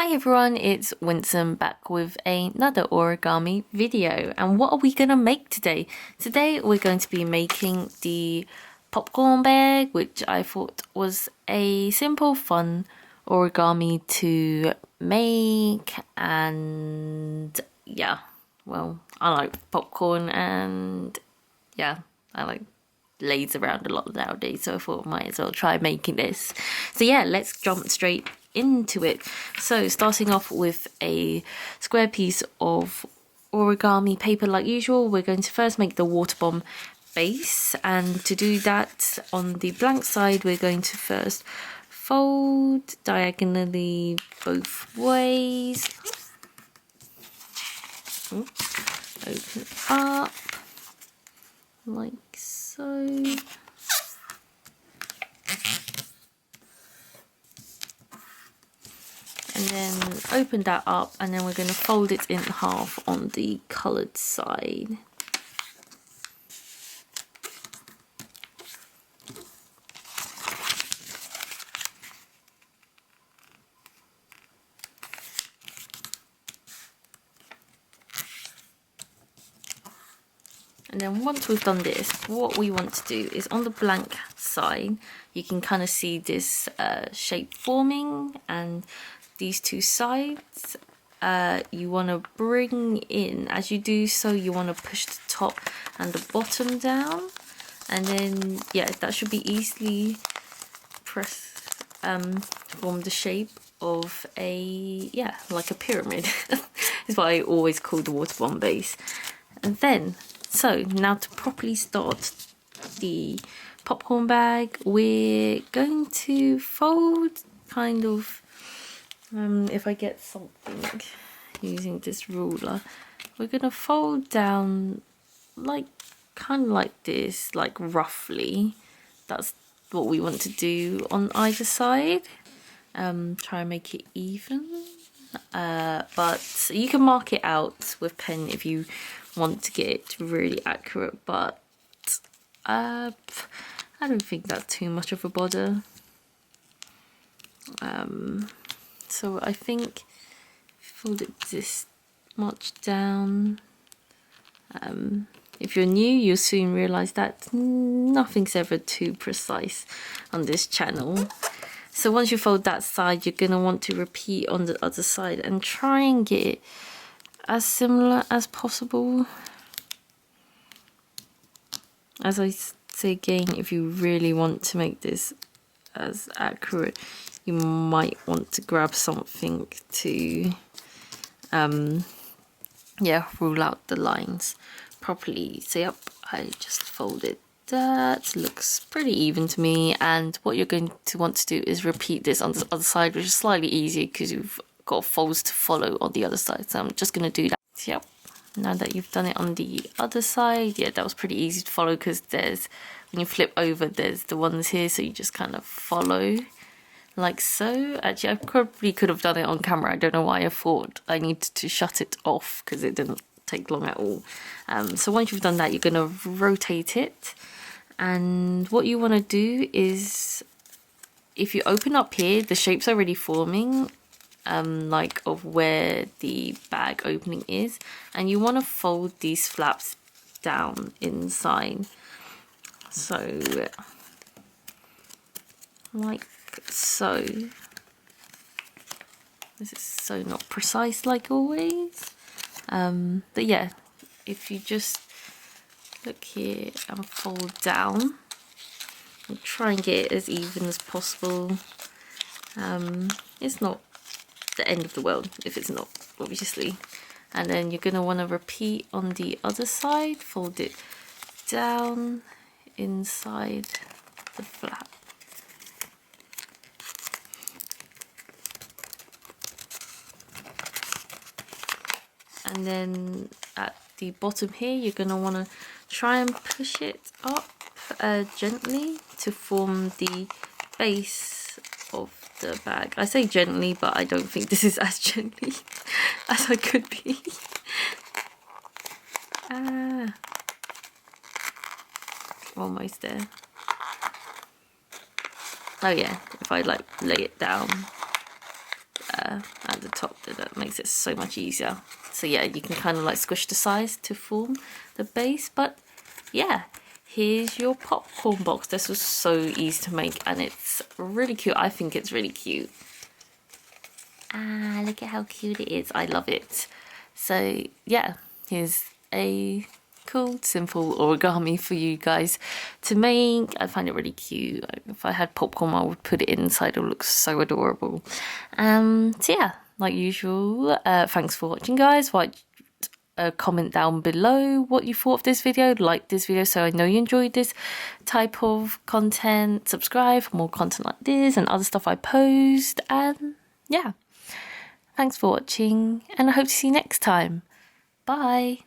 Hi everyone, it's Winsome back with another origami video. And what are we gonna make today? Today we're going to be making the popcorn bag, which I thought was a simple, fun origami to make. And yeah, well, I like popcorn and yeah, I like lays around a lot nowadays, so I thought I might as well try making this. So yeah, let's jump straight into it. So starting off with a square piece of origami paper like usual, we're going to first make the water bomb base, and to do that on the blank side we're going to first fold diagonally both ways. Open up like so. And then open that up, and then we're going to fold it in half on the coloured side. And then once we've done this, what we want to do is on the blank side, you can kind of see this shape forming, and these two sides, you want to bring in, as you do so, you want to push the top and the bottom down, and then yeah, that should be easily form the shape of a, yeah, like a pyramid. Is what I always call the water bomb base. And then, so now to properly start the popcorn bag, we're going to fold kind of, if I get something using this ruler, we're going to fold down like kind of like this, like roughly. That's what we want to do on either side. Try and make it even, but you can mark it out with pen if you want to get it really accurate, but I don't think that's too much of a bother. So I think fold it this much down. If you're new, you'll soon realize that nothing's ever too precise on this channel. So once you fold that side, you're gonna want to repeat on the other side and try and get it as similar as possible. As I say again, if you really want to make this as accurate, you might want to grab something to yeah, rule out the lines properly. So yep, I just folded that. Looks pretty even to me, and what you're going to want to do is repeat this on the other side, which is slightly easier because you've got folds to follow on the other side. So I'm just going to do that. Yep, now that you've done it on the other side, yeah, that was pretty easy to follow because there's, when you flip over, there's the ones here, so you just kind of follow like so. Actually, I probably could have done it on camera. I don't know why I thought I needed to shut it off because it didn't take long at all. So once you've done that, you're going to rotate it, and what you want to do is, if you open up here, the shape's already forming, like of where the bag opening is, and you want to fold these flaps down inside, so like so. This is so not precise like always, but yeah, if you just look here and fold down and try and get it as even as possible. It's not the end of the world if it's not, obviously. And then you're going to want to repeat on the other side, fold it down inside the flap. And then at the bottom here, you're going to want to try and push it up gently to form the base of the bag. I say gently, but I don't think this is as gently as I could be. Almost there. Oh yeah, if I like lay it down at the top. That makes it so much easier. So yeah, you can kind of like squish the sides to form the base. But yeah, here's your popcorn box. This was so easy to make, and it's really cute. I think it's really cute. Ah, look at how cute it is. I love it. So yeah, here's a cool, simple origami for you guys to make. I find it really cute. If I had popcorn, I would put it inside. It looks so adorable. So yeah, like usual, thanks for watching, guys. Write a comment down below what you thought of this video. Like this video so I know you enjoyed this type of content. Subscribe for more content like this and other stuff I post. And yeah, thanks for watching, and I hope to see you next time. Bye.